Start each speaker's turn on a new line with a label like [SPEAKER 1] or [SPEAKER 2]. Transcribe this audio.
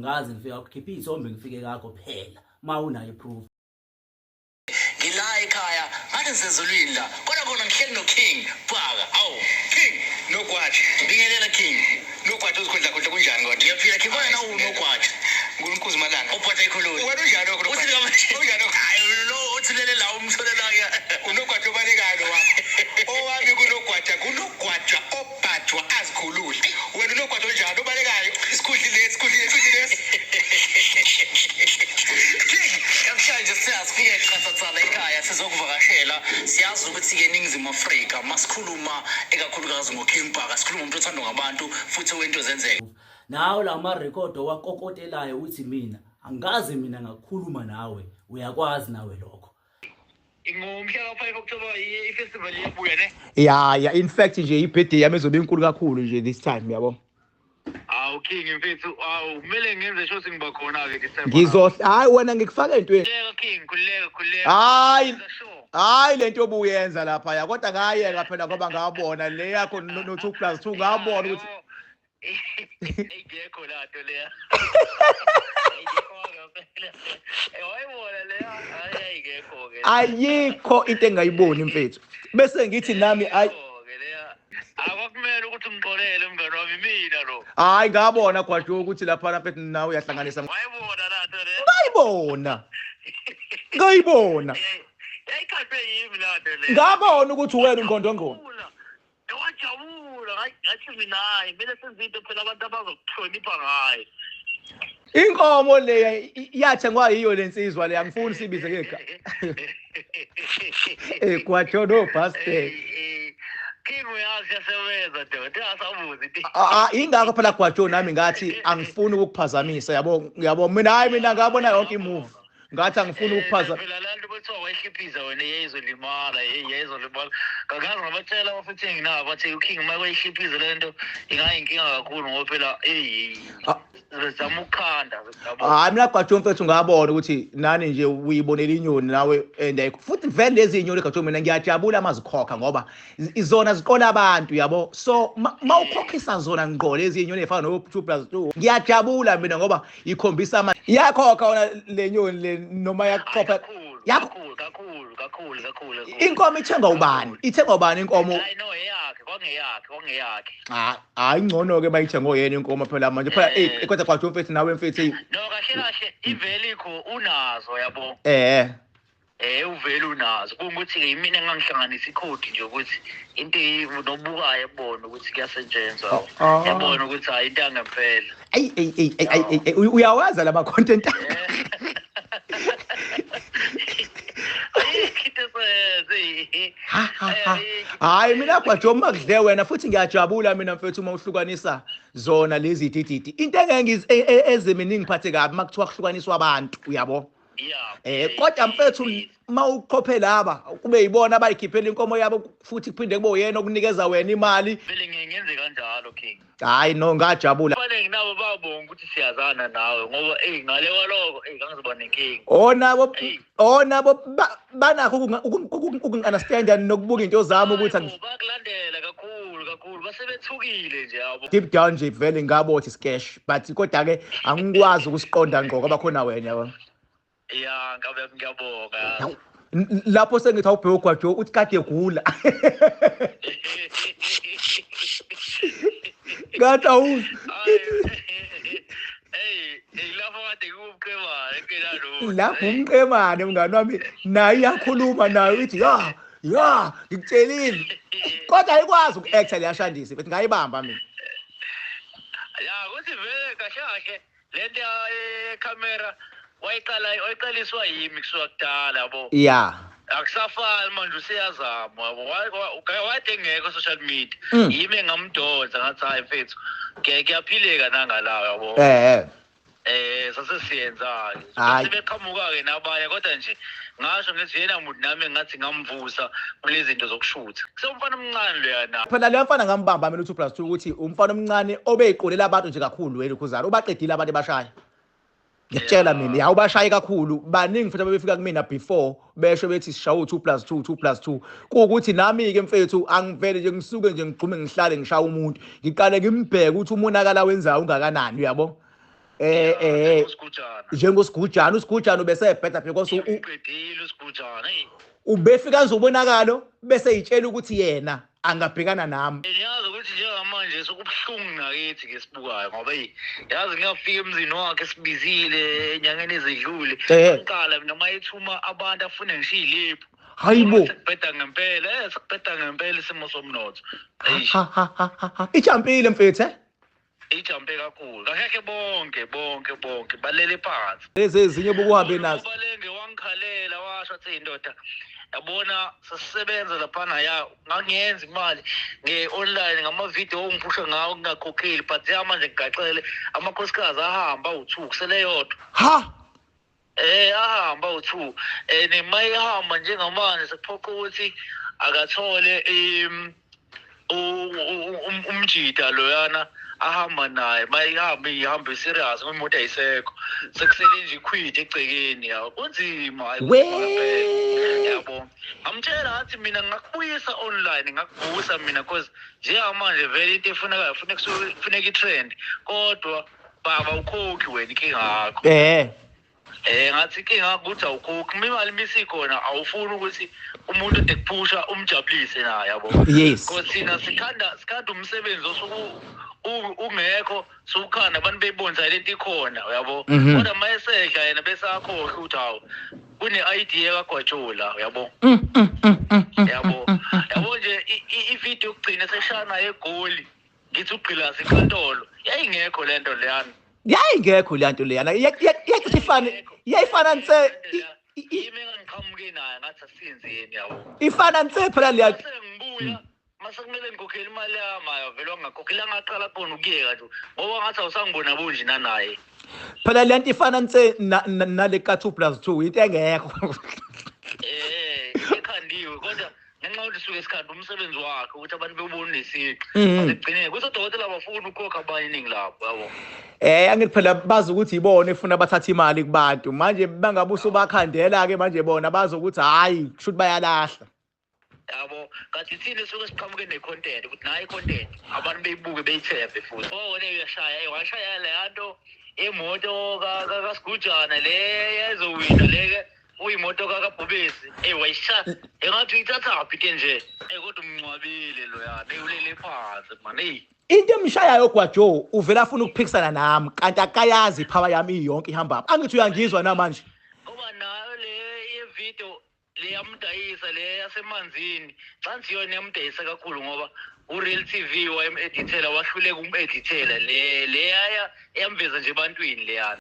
[SPEAKER 1] angazi ngifika ukukhipha izombe ngifike ngakho phela mawunayo iproof
[SPEAKER 2] ngila ekhaya ngathi sezulwini la kodwa kona ngihleli no King Bhaka awu King nogwathi bingelela King nogwathi uzikhondla khondla kunjani kodwa uyaphila King wena unogwathi nguNkulunkulu Malanga uphatha ikhululi wena unjani lokho uthi unjani hayi lo uthilele la umtholela ya unogwathi obalekayo wakho owami kunogwathi ophathwa azikhululi wena unogwathi onjani obalekayo isikhundli lesi Namhlanje siyafika eqhathatsala ekhaya sizokuvakashela siyazi ukuthi ke eNingizimu Afrika masikhuluma ekakhulukazi ngoKing Bhaka sikhuluma umuntu othandwa ngabantu futhi wento zenzeka
[SPEAKER 1] nawo la record owakokotelayo uthi mina angazi mina ngakukhuluma nawe uyakwazi nawe lokho
[SPEAKER 2] ingomhla ka5 October ifestival yebuya ne
[SPEAKER 3] ya in fact nje ibirthday yami ezobe inkulu kakhulu nje this time yabo
[SPEAKER 2] awu King mfethu awu kumele ngenze sho singiba khona ke December
[SPEAKER 3] hayi wena ngikufaka entweni
[SPEAKER 2] King khuleka
[SPEAKER 3] hayi lento obuyenza lapha ya kodwa ngayeka phela ngoba ngabona le yakho no 2+2 ngabona ukuthi
[SPEAKER 2] ayikho lato leya
[SPEAKER 3] ayikho into engayiboni mfethu bese ngithi nami
[SPEAKER 2] akumele ukuthi ngixolele mngani wami mina lo
[SPEAKER 3] hayi ngabona gwadlo ukuthi lapha mfethu nawe uyahlanganisa
[SPEAKER 2] wayibona lato le
[SPEAKER 3] ngayibona
[SPEAKER 2] yayikhathwe yimi lato le
[SPEAKER 3] ngabona ukuthi wena ungqondongqondo
[SPEAKER 2] wajabula ngathi mina hayi kumele senze into phela abantu abazokuhlonipha ngayo
[SPEAKER 3] inkomo le yathengwa yiyo lensizwa le angifuni sibize ngeka gwadlo no bastard
[SPEAKER 2] King uyazi yasebenza ndoda asabuzi
[SPEAKER 3] ingakho phela gwadlo nami ngathi angifuni ukukuphazamisa yabo mina ngabona yonke imove ngathi angifuni ukuphazamisa
[SPEAKER 2] phela lantu bethiwa wayishiphiza wena yeyizolimala kakazi ngabatshela abafuthi nginabo bathi uKing mayishiphiza lento ingayinkinga kakhulu ngoba phela zama ukukhanda
[SPEAKER 3] hayi mina gwadlo mfethu ngabona ukuthi nani nje uyibonela inyoni nawe and futhi vele lezi inyoni gwadlo mina ngiyajabula amazikhokha ngoba izona ziqola abantu yabo so mawukhokhisa zona ngqo lezi inyoni efana no 2+2 ngiyajabula mina ngoba ikhombisa yakhokha wona le nyoni le noma yakhopha kakhulu inkomo ithengwa ubani inkomo
[SPEAKER 2] hayi no kwangeyakhe
[SPEAKER 3] hayi ngcono ke bayithenga oyena inkomo phela manje phela kodwa gwadlo mfethu nawe mfethu
[SPEAKER 2] no kahle ivelikho unazo yabo uvele unazo kungukuthi ke yimina engangihlanganisa ikhodi nje ukuthi into nobukayo ebona ukuthi kuyasetshenzwa yabona ukuthi hayi into angempela
[SPEAKER 3] uyawaza lama content hayi mina gwadlo makudle wena futhi ngiyajabula mina mfethu uma uhlukanisa zona lezi dididi into ezemini ngiphathe kabi makuthiwa kuhlukaniswa abantu uyabo kodwa mfethu mawuqophe laba kube yibona abayikhiphela inkomo yabo futhi kuphinde kube uyena okunikeza wena imali
[SPEAKER 2] vele ngiyenze kanjalo King
[SPEAKER 3] hayi no ngajabula
[SPEAKER 2] kufanele nginabo babonga ukuthi siyazana nawe ngoba ngale kwaloko ngangizoba nenkinga
[SPEAKER 3] nabo banakho ukungiunderstand nokubuka into zami ukuthi
[SPEAKER 2] bakulandela kakhulu basebethukile nje yabo
[SPEAKER 3] deep down nje vele ngabothi sketch but kodwa ke angikwazi ukusiqonda ngqo ngoba khona wena yabo
[SPEAKER 2] ya ngiyabonga
[SPEAKER 3] lapho sengithi awubheke gwadlo uthi kade egula ngathi awuzi
[SPEAKER 2] lapho kade kuwumqemane kenalo
[SPEAKER 3] lapho umqemane mngani wami naye iyakhuluma naye uthi ya ngikutshelile kodwa ayikwazi uku-acta leyashandise bethi ngayibamba mina
[SPEAKER 2] ya kuthi vele kahle lento camera wayiqaliswa yimi kusuka kudala yabo akusafani manje useyazama wade ngekho social media yimi engamdonsa ngathi hayi mfethu kuyaphileka nangalawo yabo sasesiyenza-ke sebeqhamuka-ke nabanye kodwa nje ngasho ngithi yena muntu nami ngathi ngamvusa kule zinto zokushutha kusewumfana omncane loyana
[SPEAKER 3] phela leyo mfana ngambamba mina u2+2 ukuthi umfana omncane obeyiqolela abantu nje kakhulu wena ukhuzana ubaqedile abantu ebashaya ngiyatshela mina ubashaye kakhulu baningi futhi abefika kumina before besho bethi sishawa u2+2 kuukuthi nami ke mfethu angivele nje ngisuke nje ngigqume ngihlale ngishaya umuntu ngiqale ngimbheke ukuthi umonakala wenzayo ungakanani uyabo
[SPEAKER 2] usigujana
[SPEAKER 3] njengosigujana usigujana ubesebhetha because
[SPEAKER 2] uqedile usigujana hey
[SPEAKER 3] ubefika nje ubonakalo bese yitshela ukuthi yena angabhekana nami.
[SPEAKER 2] Yazi ukuthi njengamanje sokubuhlungu nakithi ngesibukayo ngoba yazi ngiyafika emzini wakhe sibizile enyangeni ezidlule ngiqala mina mayithuma abantu afune ngishiyilephu
[SPEAKER 3] hayibo
[SPEAKER 2] sekubheda ngempela sekubheda ngempela isimo somnotho
[SPEAKER 3] ichampile mfethu
[SPEAKER 2] ijampe kakhulu akekho bonke balele phansi
[SPEAKER 3] lezi ezinye bokuhambe nazo
[SPEAKER 2] balenge wangikhalela washo athi indoda yabona sasisebenza laphana ya ngangiyenza imali nge-online ngamavidiyo ongiphusha ngawo ngingakhokheli but manje ngigaxele amakhosikazi ahamba u2 kusele yodwa ahamba u2 mayihamba njengamanje sekuphoqa ukuthi akathole umjida loyana ahamba naye ihambe serious imoto ayisekho sekusele nje ikhwidi egcekeni yawo kunzima yabo amtshela athi mina ngakubuyisa online ngakubusa mina cause njengamanje vele into efunekayo funeka itrend kodwa baba ukhokhi wena inkinga yakho ngathi inkinga yakho ukuthi awukhokhi imali misikhona awufuni ukuthi umuntu ekuphusha umjabulise naye yabo cause thina sikhanda umsebenzi osuku ungekho sukhanda abantu beyibonza lento ikhona uyabo kodwa mayesedla yena bese akhohle ukuthi hawo kune idea kaGwatshula uyabo yabo nje ivideo yokugcina seshana egoli ngithi ugqilasi inkantolo yayingekho lento leyana
[SPEAKER 3] yayifana nse
[SPEAKER 2] yimi ngiqhamuke naye ngathi asinzeni yabo
[SPEAKER 3] ifana nse phela leya
[SPEAKER 2] sengibuya masekumele ngikhokhela imali yami vele wangakhokhela ngaqala khona ukuyeka nje ngoba ngathi awusangibona bonje nanaye
[SPEAKER 3] phela lento ifana nse nale ka2+2 into engekho
[SPEAKER 2] ekhandiwe kodwa ngenxa yokuthi suke isikhanda umsebenzi wakhe ukuthi abantu bebone isiqi asigcineke kusodokotela abafuni ukhokha abaningi lapho yabo
[SPEAKER 3] angithi phela bazi ukuthi ibona efuna bathatha imali kubantu manje bangabuso bakhandela ke manje bona bazi ukuthi hayi kushuthi bayalahla
[SPEAKER 2] yabo kanti thina suke siqhamuke necontent ukuthi nayi content abantu beyibuke beyithembe futhi wona uyashaya washaya le nto imoto kaSigujana le yazowina leke uyimoto kaBhubesi wayishaya engathi ithatha aphi nje kodwa umncwabile lo yana ulele phansi man
[SPEAKER 3] into emshayayo Gwajo uvela afuna ukuphikisana nami kanti akayazi ipower yami yonke ihamba angithi uyangizwa namanje
[SPEAKER 2] ngoba nayo le video le yamdayisa le yasemanzini xa ngisiyona yamdayisa kakhulu ngoba uReal TV wayemedithela wahluleka umedithela le yaya eyamveza nje ebantwini leyana